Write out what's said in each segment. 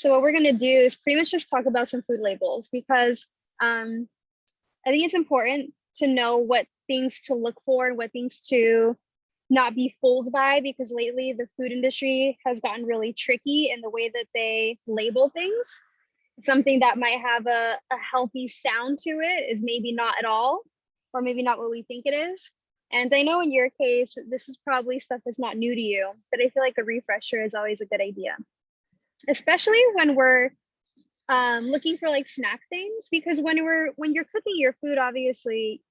So what we're going to do is pretty much just talk about some food labels because I think it's important to know what things to look for and what things to not be fooled by, because lately the food industry has gotten really tricky in the way that they label things. Something that might have a healthy sound to it is maybe not at all, or maybe not what we think it is. And I know in your case, this is probably stuff that's not new to you, but I feel like a refresher is always a good idea, especially when we're looking for like snack things, because when you're cooking your food, obviously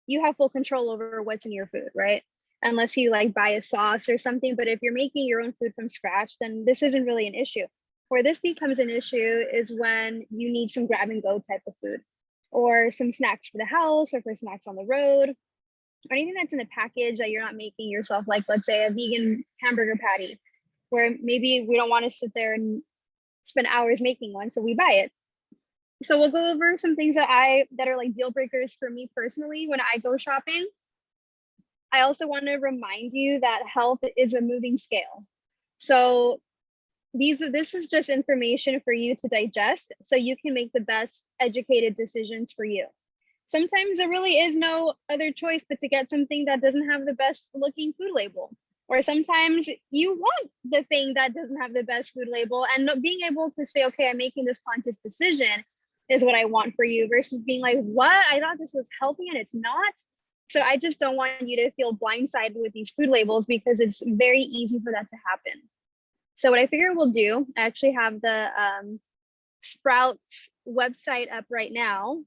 you have full control over what's in your food, right? Unless you like buy a sauce or something. But if you're making your own food from scratch, then this isn't really an issue. Where this becomes an issue is when you need some grab and go type of food, or some snacks for the house, or for snacks on the road, or anything that's in a package that you're not making yourself, like let's say a vegan hamburger patty, where maybe we don't want to sit there and spend hours making one, so we buy it. So we'll go over some things that are like deal breakers for me personally when I go shopping. I also want to remind you that health is a moving scale. So this is just information for you to digest so you can make the best educated decisions for you. Sometimes there really is no other choice but to get something that doesn't have the best looking food label. Or sometimes you want the thing that doesn't have the best food label, and being able to say, okay, I'm making this conscious decision is what I want for you, versus being like, what? I thought this was healthy and it's not. So I just don't want you to feel blindsided with these food labels, because it's very easy for that to happen. So what I figure we'll do, I actually have the Sprouts website up right now.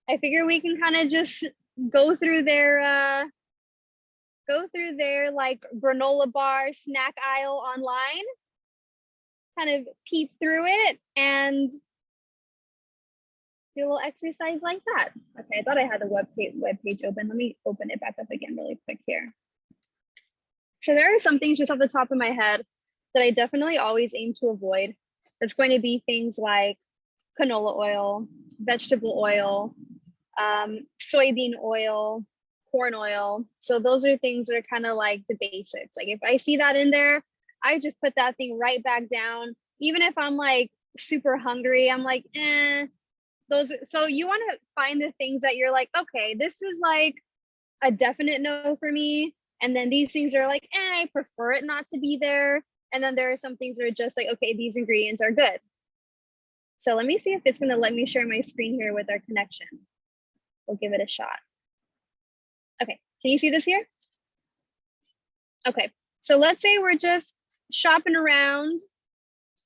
I figure we can kind of just go through their like granola bar snack aisle online, kind of peep through it and do a little exercise like that. Okay, I thought I had the web page open. Let me open it back up again really quick here. So there are some things just off the top of my head that I definitely always aim to avoid. It's going to be things like canola oil, vegetable oil, soybean oil, corn oil. So those are things that are kind of like the basics. Like if I see that in there, I just put that thing right back down. Even if I'm like super hungry, I'm like, those. So you want to find the things that you're like, okay, this is like a definite no for me. And then these things are like, I prefer it not to be there. And then there are some things that are just like, okay, these ingredients are good. So let me see if it's going to let me share my screen here with our connection. We'll give it a shot. Okay, can you see this here? Okay, so let's say we're just shopping around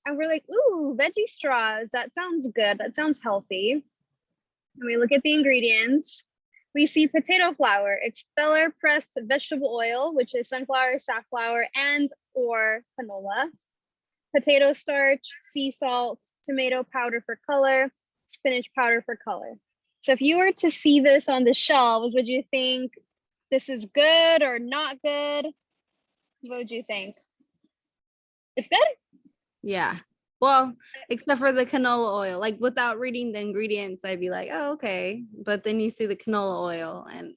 and we're like, ooh, veggie straws, that sounds good, that sounds healthy. And we look at the ingredients. We see potato flour, expeller pressed vegetable oil, which is sunflower, safflower, and or canola, potato starch, sea salt, tomato powder for color, spinach powder for color. So if you were to see this on the shelves, would you think this is good or not good? What would you think? It's good? Yeah. Well, except for the canola oil. Like without reading the ingredients, I'd be like, oh, okay. But then you see the canola oil and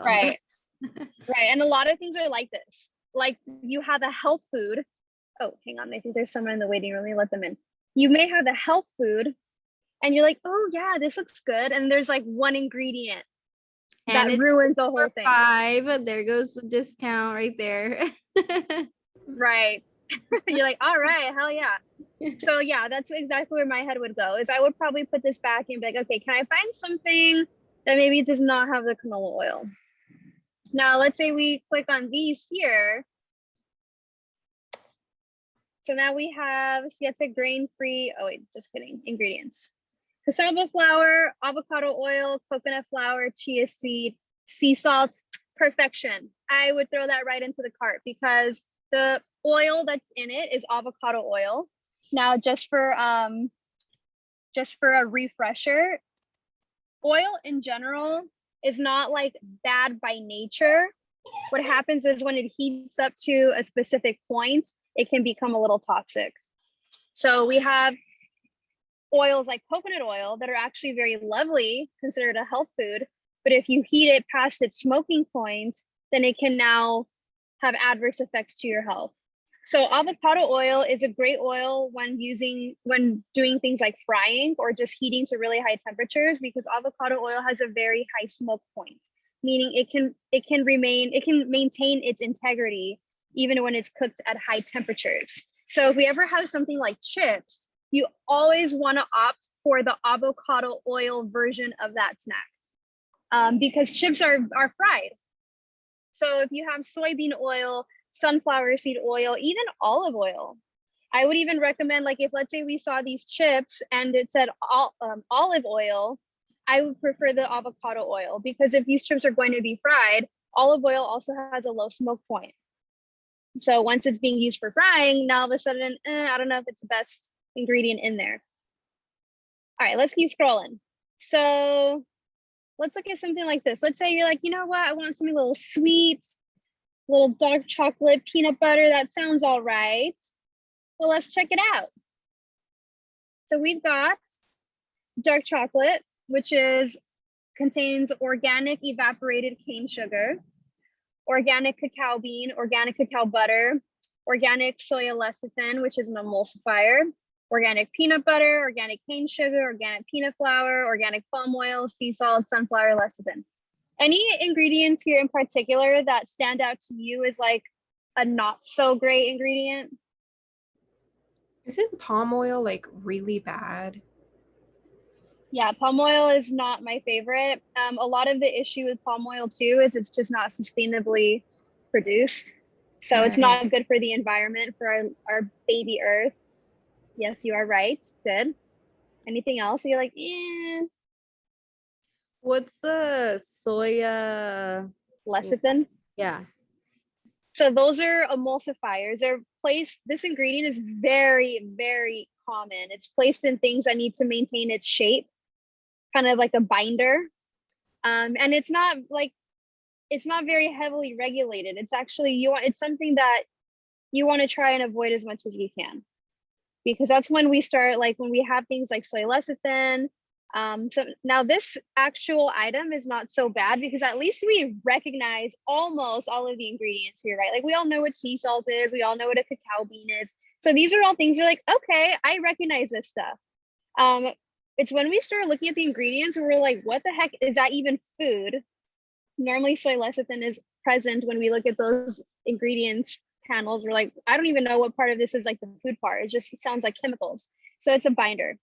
right. Right. And a lot of things are like this. Like you have a health food. Oh, hang on. I think there's someone in the waiting room. Let me let them in. You may have a health food and you're like, oh yeah, this looks good. And there's like one ingredient that ruins the whole thing. 5. There goes the discount right there. Right. You're like, all right, hell yeah. So yeah, that's exactly where my head would go, is I would probably put this back and be like, okay, can I find something that maybe does not have the canola oil? Now, let's say we click on these here. So now we have, see, it's a grain-free, oh wait, just kidding, ingredients. Cassava flour, avocado oil, coconut flour, chia seed, sea salt, perfection. I would throw that right into the cart because the oil that's in it is avocado oil. Now, just for a refresher, oil in general is not like bad by nature. What happens is when it heats up to a specific point, it can become a little toxic. So we have oils like coconut oil that are actually very lovely, considered a health food. But if you heat it past its smoking point, then it can now have adverse effects to your health. So avocado oil is a great oil when doing things like frying or just heating to really high temperatures, because avocado oil has a very high smoke point, meaning it can maintain its integrity even when it's cooked at high temperatures. So if we ever have something like chips, you always want to opt for the avocado oil version of that snack, because chips are fried. So if you have soybean oil, sunflower seed oil, even olive oil, I would even recommend, like, if let's say we saw these chips and it said olive oil, I would prefer the avocado oil, because if these chips are going to be fried, olive oil also has a low smoke point. So once it's being used for frying, now all of a sudden, I don't know if it's the best ingredient in there. All right, let's keep scrolling. So let's look at something like this. Let's say you're like, you know what, I want something a little sweet, little dark chocolate, peanut butter. That sounds all right. Well, let's check it out. So we've got dark chocolate, which contains organic evaporated cane sugar, organic cacao bean, organic cacao butter, organic soya lecithin, which is an emulsifier, organic peanut butter, organic cane sugar, organic peanut flour, organic palm oil, sea salt, sunflower lecithin. Any ingredients here in particular that stand out to you as like a not so great ingredient? Isn't palm oil like really bad? Yeah, palm oil is not my favorite. A lot of the issue with palm oil too is it's just not sustainably produced. So it's Right. not good for the environment, for our baby earth. Yes, you are right. Good. Anything else you're like, What's the soya? lecithin? Yeah. So those are emulsifiers. This ingredient is very, very common. It's placed in things that need to maintain its shape, kind of like a binder. And it's not very heavily regulated. It's actually it's something that you want to try and avoid as much as you can, because that's when we start, like when we have things like soy lecithin. So now this actual item is not so bad, because at least we recognize almost all of the ingredients here, right? Like we all know what sea salt is, we all know what a cacao bean is. So these are all things you're like, okay, I recognize this stuff. It's when we start looking at the ingredients and we're like, what the heck is that even food? Normally soy lecithin is present when we look at those ingredients panels. We're like, I don't even know what part of this is like the food part. It just sounds like chemicals. So it's a binder.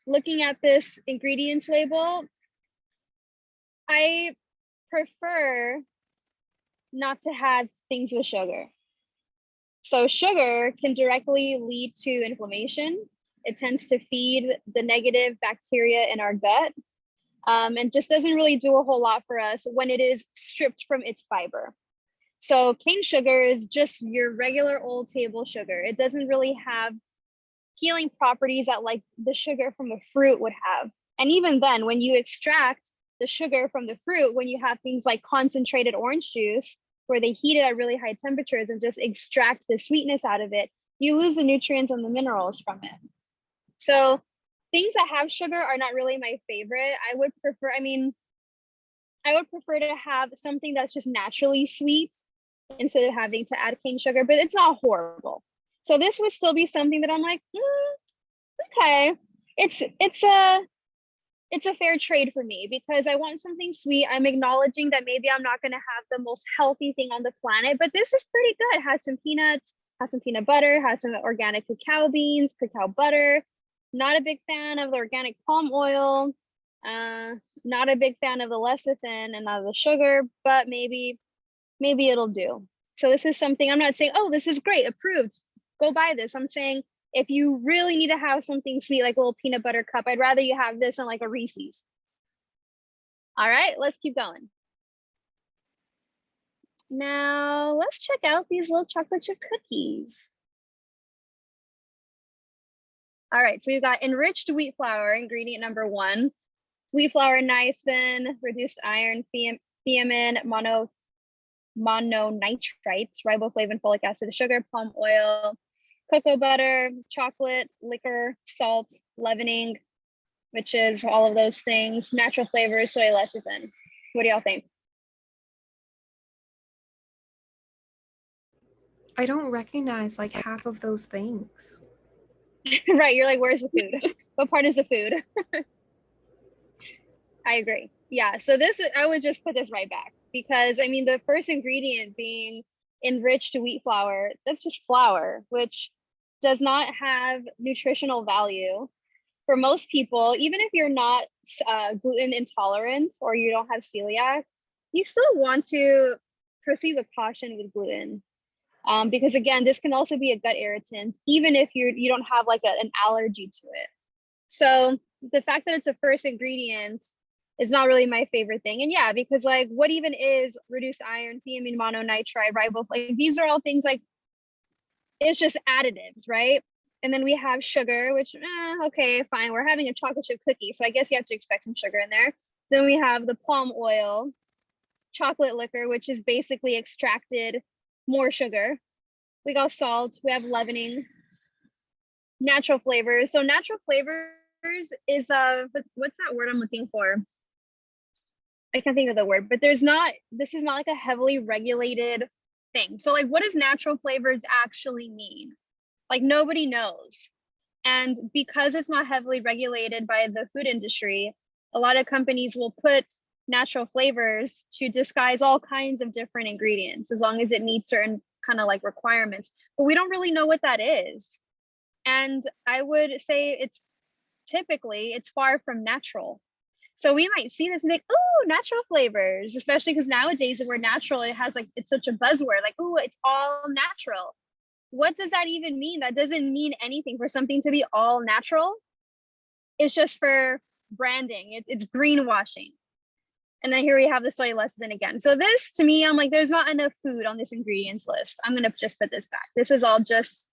Looking at this ingredients label, I prefer not to have things with sugar. So sugar can directly lead to inflammation. It tends to feed the negative bacteria in our gut, and just doesn't really do a whole lot for us when it is stripped from its fiber. So cane sugar is just your regular old table sugar. It doesn't really have healing properties that like the sugar from the fruit would have. And even then, when you extract the sugar from the fruit, when you have things like concentrated orange juice, where they heat it at really high temperatures and just extract the sweetness out of it, you lose the nutrients and the minerals from it. So things that have sugar are not really my favorite. I would prefer to have something that's just naturally sweet instead of having to add cane sugar, but it's not horrible. So this would still be something that I'm like, okay, it's a fair trade for me, because I want something sweet. I'm acknowledging that maybe I'm not going to have the most healthy thing on the planet, but this is pretty good. It has some peanuts, has some peanut butter, has some organic cacao beans, cacao butter. Not a big fan of the organic palm oil. Not a big fan of the lecithin and of the sugar, but maybe it'll do. So this is something, I'm not saying, oh, this is great, approved, go buy this. I'm saying if you really need to have something sweet, like a little peanut butter cup, I'd rather you have this than like a Reese's. All right, let's keep going. Now let's check out these little chocolate chip cookies. All right, so we've got enriched wheat flour, ingredient number 1. Wheat flour, niacin, reduced iron, thiamine, mononitrites, riboflavin, folic acid, sugar, palm oil, cocoa butter, chocolate, liquor, salt, leavening, which is all of those things, natural flavors, soy lecithin. What do y'all think? I don't recognize like half of those things. Right, you're like, where's the food? What part is the food? I agree. Yeah, so this, I would just put this right back because I mean, the first ingredient being enriched wheat flour, that's just flour, which does not have nutritional value for most people. Even if you're not gluten intolerant or you don't have celiac, you still want to proceed with caution with gluten. Because again, this can also be a gut irritant, even if you don't have like an allergy to it. So the fact that it's a first ingredient is not really my favorite thing. And yeah, because like what even is reduced iron, thiamine mononitride, riboflavin, these are all things like, it's just additives, right? And then we have sugar, which, okay, fine. We're having a chocolate chip cookie, so I guess you have to expect some sugar in there. Then we have the palm oil, chocolate liquor, which is basically extracted more sugar. We got salt, we have leavening, natural flavors. So natural flavors is what's that word I'm looking for? I can't think of the word, but this is not like a heavily regulated thing. So like, what does natural flavors actually mean? Like nobody knows. And because it's not heavily regulated by the food industry, a lot of companies will put natural flavors to disguise all kinds of different ingredients as long as it meets certain kind of like requirements. But we don't really know what that is. And I would say it's far from natural. So we might see this and think, oh, natural flavors, especially because nowadays the word natural, it has like, it's such a buzzword, like, oh, it's all natural. What does that even mean? That doesn't mean anything. For something to be all natural, it's just for branding. It's greenwashing. And then here we have the soy lecithin again. So this, to me, I'm like, there's not enough food on this ingredients list. I'm gonna just put this back. This is all just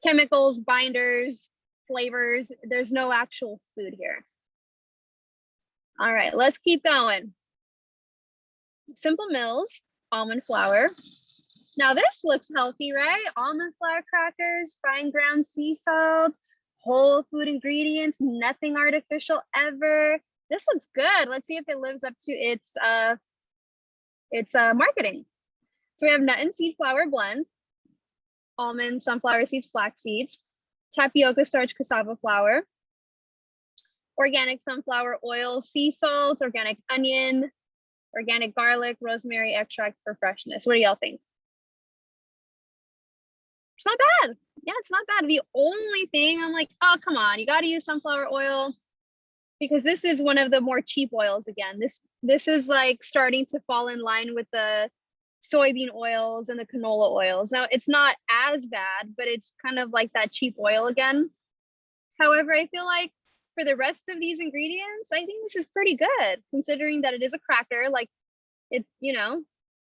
chemicals, binders, flavors. There's no actual food here. All right, let's keep going. Simple Mills, almond flour. Now this looks healthy, right? Almond flour crackers, fine ground sea salt, whole food ingredients, nothing artificial ever. This looks good. Let's see if it lives up to its marketing. So we have nut and seed flour blend, almond, sunflower seeds, flax seeds, tapioca starch, cassava flour, organic sunflower oil, sea salt, organic onion, organic garlic, rosemary extract for freshness. What do y'all think? It's not bad. Yeah, it's not bad. The only thing I'm like, oh, come on, you got to use sunflower oil because this is one of the more cheap oils again. This is like starting to fall in line with the soybean oils and the canola oils. Now, it's not as bad, but it's kind of like that cheap oil again. However, I feel like for the rest of these ingredients, I think this is pretty good considering that it is a cracker. Like it,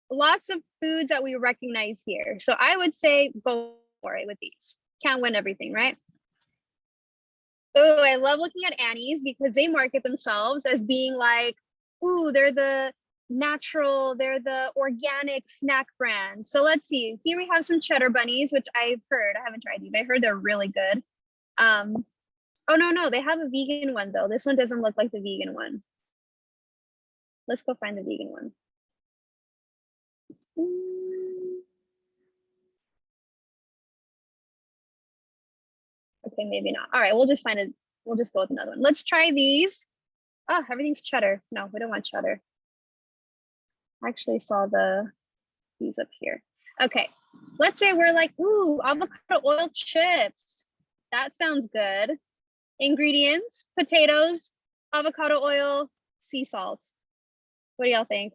lots of foods that we recognize here. So I would say go for it with these. Can't win everything, right? Oh, I love looking at Annie's because they market themselves as being like, ooh, they're the natural, they're the organic snack brand. So let's see. Here we have some cheddar bunnies, which I've heard. I haven't tried these. I heard they're really good. Oh no, they have a vegan one though. This one doesn't look like the vegan one. Let's go find the vegan one. Okay, maybe not. All right, we'll just find it. We'll just go with another one. Let's try these. Oh, everything's cheddar. No, we don't want cheddar. I actually saw these up here. Okay, let's say we're like, ooh, avocado oil chips. That sounds good. Ingredients, potatoes, avocado oil, sea salt. What do y'all think?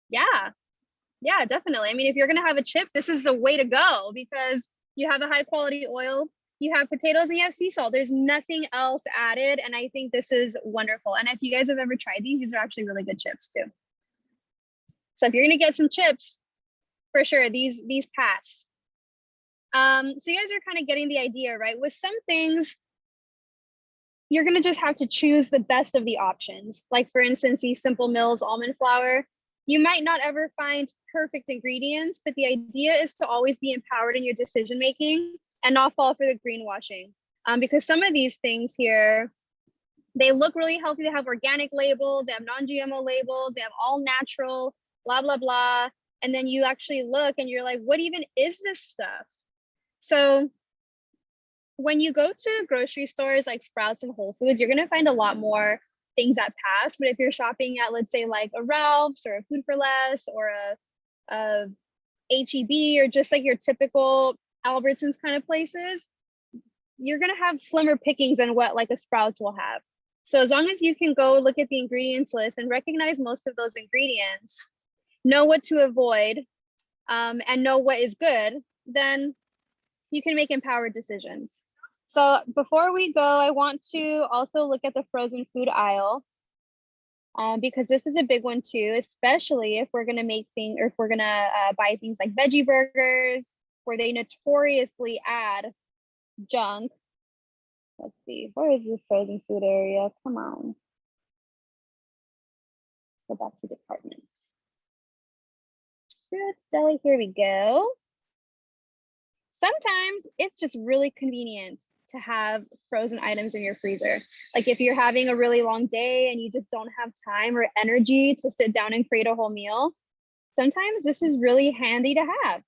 Yeah, definitely. I mean, if you're gonna have a chip, this is the way to go because you have a high quality oil, you have potatoes, and you have sea salt. There's nothing else added, and I think this is wonderful. And if you guys have ever tried these are actually really good chips too. So if you're gonna get some chips, for sure, these pass. So you guys are kind of getting the idea, right? With some things, you're gonna just have to choose the best of the options. Like for instance, these Simple Mills almond flour. You might not ever find perfect ingredients, but the idea is to always be empowered in your decision making and not fall for the greenwashing. Because some of these things here, they look really healthy. They have organic labels, they have non-GMO labels, they have all natural, blah, blah, blah. and then you actually look and you're like, what even is this stuff? So when you go to grocery stores like Sprouts and Whole Foods, you're gonna find a lot more things at pass. But if you're shopping at, let's say, like a Ralph's or a Food for Less or a HEB or just like your typical Albertsons kind of places, you're gonna have slimmer pickings than what like a Sprouts will have. So as long as you can go look at the ingredients list and recognize most of those ingredients, know what to avoid, and know what is good, then you can make empowered decisions. So before we go, I want to also look at the frozen food aisle, because this is a big one too, especially if we're gonna make things, or if we're gonna buy things like veggie burgers, where they notoriously add junk. Let's see, where is the frozen food area? Come on. Let's go back to departments. Fruits, deli, here we go. Sometimes it's just really convenient to have frozen items in your freezer. Like if you're having a really long day and you just don't have time or energy to sit down and create a whole meal, sometimes this is really handy to have.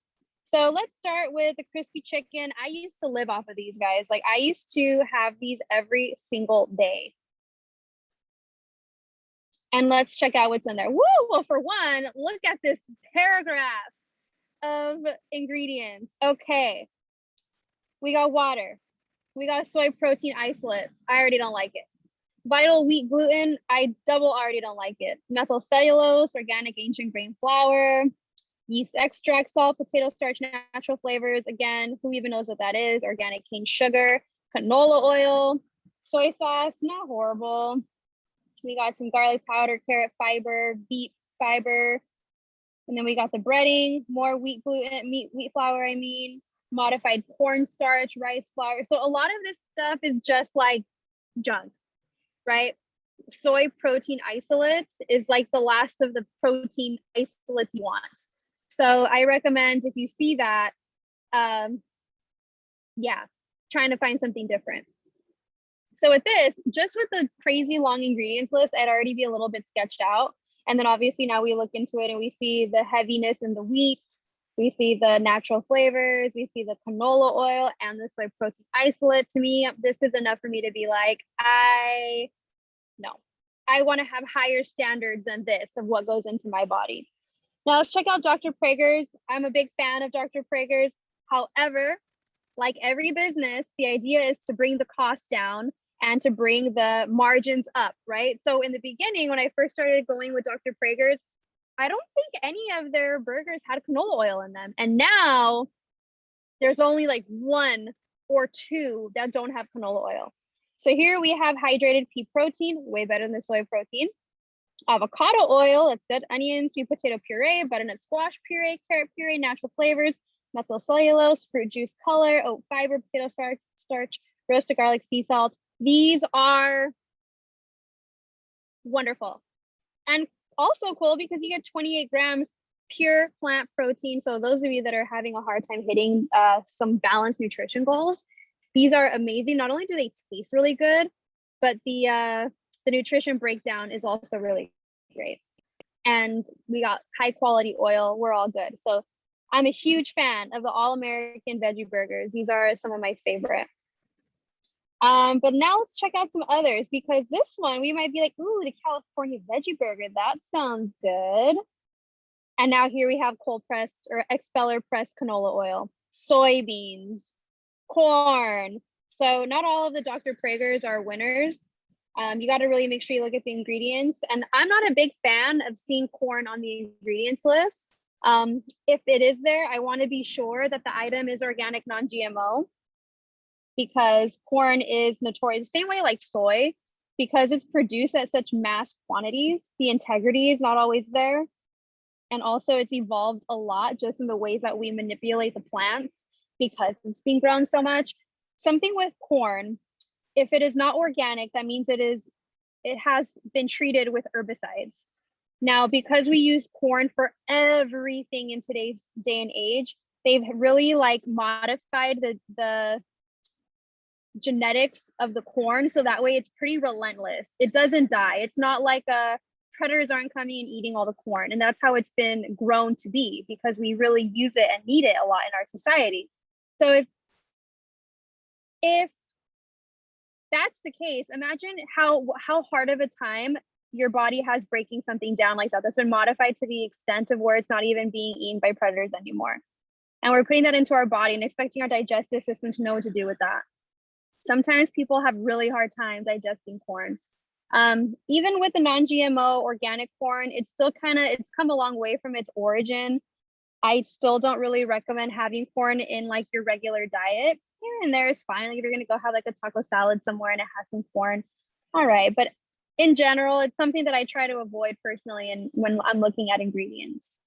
So let's start with the crispy chicken. I used to live off of these guys. Like I used to have these every single day. And let's check out what's in there. Woo! Well, for one, look at this paragraph of ingredients. Okay. We got water. We got soy protein isolate. I already don't like it. Vital wheat gluten. I double already don't like it. Methyl cellulose, organic ancient grain flour, yeast extract, salt, potato starch, natural flavors. Again, who even knows what that is? Organic cane sugar, canola oil, soy sauce, not horrible. We got some garlic powder, carrot fiber, beet fiber. And then we got the breading, more wheat gluten, wheat flour, modified cornstarch, rice flour. So a lot of this stuff is just like junk, right? Soy protein isolate is like the last of the protein isolates you want. So I recommend, if you see that, yeah, trying to find something different. So with this, just with the crazy long ingredients list, I'd already be a little bit sketched out. And then obviously now we look into it and we see the heaviness in the wheat, we see the natural flavors, we see the canola oil and the soy protein isolate. To me, this is enough for me to be like, I want to have higher standards than this of what goes into my body. Now let's check out Dr. Praeger's. I'm a big fan of Dr. Praeger's. However, like every business, the idea is to bring the cost down and to bring the margins up, right? So in the beginning, when I first started going with Dr. Praeger's, I don't think any of their burgers had canola oil in them. And now there's only like 1 or 2 that don't have canola oil. So here we have hydrated pea protein, way better than the soy protein. Avocado oil, that's good. Onions, sweet potato puree, butternut squash puree, carrot puree, natural flavors, methyl cellulose, fruit juice color, oat fiber, potato starch, roasted garlic, sea salt. These are wonderful. And also cool because you get 28 grams pure plant protein. So those of you that are having a hard time hitting some balanced nutrition goals, these are amazing. Not only do they taste really good, but the nutrition breakdown is also really great. And we got high quality oil. We're all good. So I'm a huge fan of the All American veggie burgers. These are some of my favorite. But now let's check out some others, because this one we might be like, ooh, the California veggie burger, that sounds good. And now here we have cold pressed or expeller pressed canola oil, soybeans, corn. So not all of the Dr. Praeger's are winners. You got to really make sure you look at the ingredients. And I'm not a big fan of seeing corn on the ingredients list. If it is there, I want to be sure that the item is organic, non-GMO, because corn is notorious, the same way like soy, because it's produced at such mass quantities, the integrity is not always there. And also it's evolved a lot just in the ways that we manipulate the plants because it's being grown so much. Something with corn, if it is not organic, that means it has been treated with herbicides. Now, because we use corn for everything in today's day and age, they've really like modified the genetics of the corn so that way it's pretty relentless. It doesn't die. It's not like a predators aren't coming and eating all the corn. And that's how it's been grown to be, because we really use it and need it a lot in our society. So if that's the case, imagine how hard of a time your body has breaking something down like that, that's been modified to the extent of where it's not even being eaten by predators anymore. And we're putting that into our body and expecting our digestive system to know what to do with that. Sometimes people have really hard time digesting corn. Even with the non-GMO organic corn, it's still it's come a long way from its origin. I still don't really recommend having corn in like your regular diet. Here and there is fine. Like if you're gonna go have like a taco salad somewhere and it has some corn, all right. But in general, it's something that I try to avoid personally, and when I'm looking at ingredients.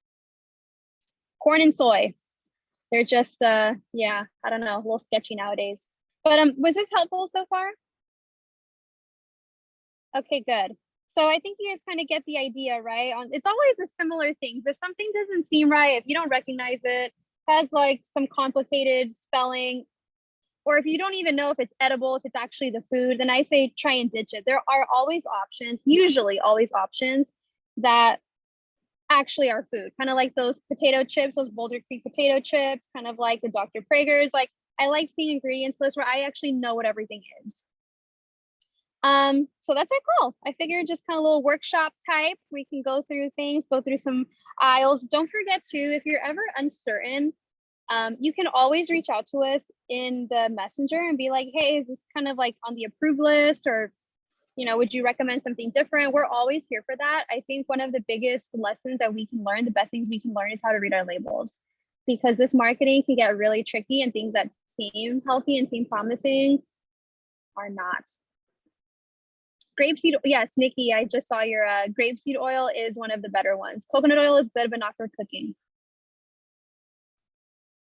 Corn and soy, they're just yeah, I don't know, a little sketchy nowadays. But was this helpful so far? Okay, good. So I think you guys kind of get the idea, right? It's always a similar things. If something doesn't seem right, if you don't recognize it, has like some complicated spelling, or if you don't even know if it's edible, if it's actually the food, then I say try and ditch it. There are always options, usually always options that actually are food. Kind of like those potato chips, those Boulder Creek potato chips, kind of like the Dr. Prager's. Like I like seeing ingredients lists where I actually know what everything is. So that's our call. I figured just kind of a little workshop type. We can go through things, go through some aisles. Don't forget too, if you're ever uncertain, you can always reach out to us in the messenger and be like, hey, is this kind of like on the approved list, or, you know, would you recommend something different? We're always here for that. I think one of the biggest lessons that we can learn, the best things we can learn, is how to read our labels, because this marketing can get really tricky, and things that seem healthy and seem promising are not. Grapeseed, yes, Nikki, I just saw your grapeseed oil is one of the better ones. Coconut oil is good, but not for cooking.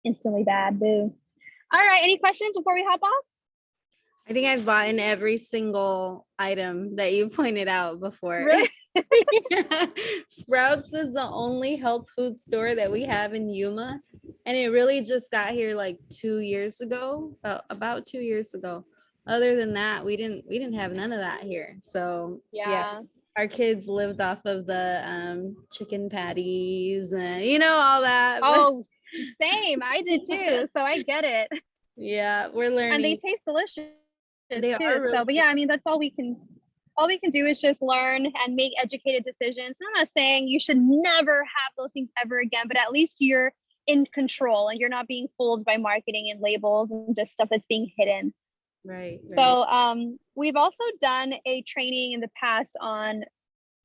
Instantly bad, boo. All right, any questions before we hop off? I think I've bought in every single item that you pointed out before. Really? Sprouts is the only health food store that we have in Yuma, and it really just got here like 2 years ago, about 2 years ago. Other than that, we didn't have none of that here. So yeah, our kids lived off of the chicken patties and all that. Oh, same. I did too. So I get it. Yeah, we're learning. And they taste delicious They too. are really so, but yeah, I mean, that's all we can do is just learn and make educated decisions. And I'm not saying you should never have those things ever again, but at least you're in control and you're not being fooled by marketing and labels and just stuff that's being hidden. Right. So we've also done a training in the past on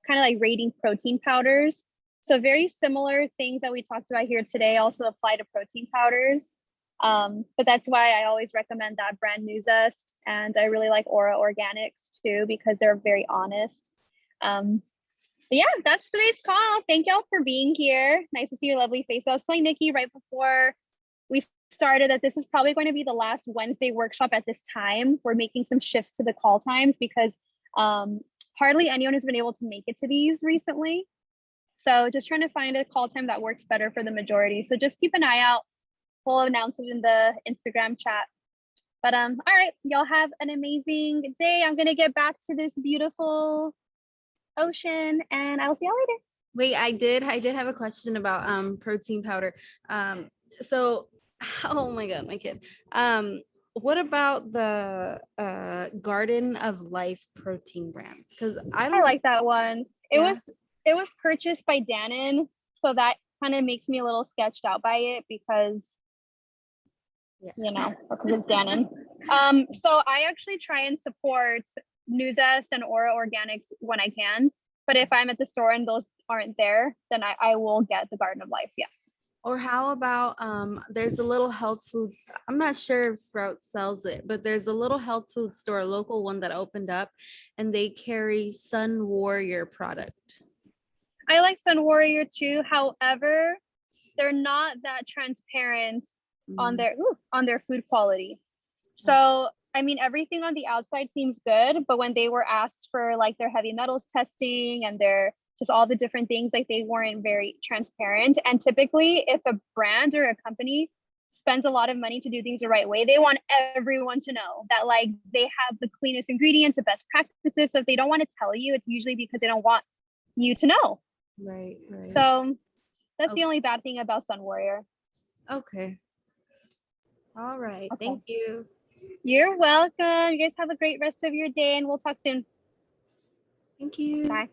kind of like rating protein powders. So very similar things that we talked about here today also apply to protein powders. But that's why I always recommend that brand Nuzest, and I really like Aura Organics too, because they're very honest. But yeah, that's today's call. Thank y'all for being here. Nice to see your lovely face. I was telling Nikki right before we started that this is probably going to be the last Wednesday workshop at this time. We're making some shifts to the call times because hardly anyone has been able to make it to these recently. So just trying to find a call time that works better for the majority. So just keep an eye out. We'll announce it in the Instagram chat. But all right, y'all have an amazing day. I'm gonna get back to this beautiful ocean, and I'll see y'all later. Wait, I did have a question about protein powder. So oh my god, my kid. What about the Garden of Life protein brand? Because I like that one. Yeah. It was purchased by Dannon, so that kind of makes me a little sketched out by it because because it's Dannon. So I actually try and support Nuzest and Aura Organics when I can, but if I'm at the store and those aren't there, then I will get the Garden of Life. Yeah. Or how about there's a little health food, I'm not sure if Sprouts sells it, but there's a little health food store, a local one that opened up, and they carry Sun Warrior product. I like Sun Warrior too. However, they're not that transparent on their food quality. So I mean, everything on the outside seems good, but when they were asked for like their heavy metals testing and their just all the different things, like they weren't very transparent. And typically if a brand or a company spends a lot of money to do things the right way, they want everyone to know that like they have the cleanest ingredients, the best practices. So if they don't want to tell you, it's usually because they don't want you to know. Right, right. So that's the Okay. only bad thing about Sun Warrior. Okay. All right. Okay. Thank you. You're welcome. You guys have a great rest of your day, and we'll talk soon. Thank you. Bye.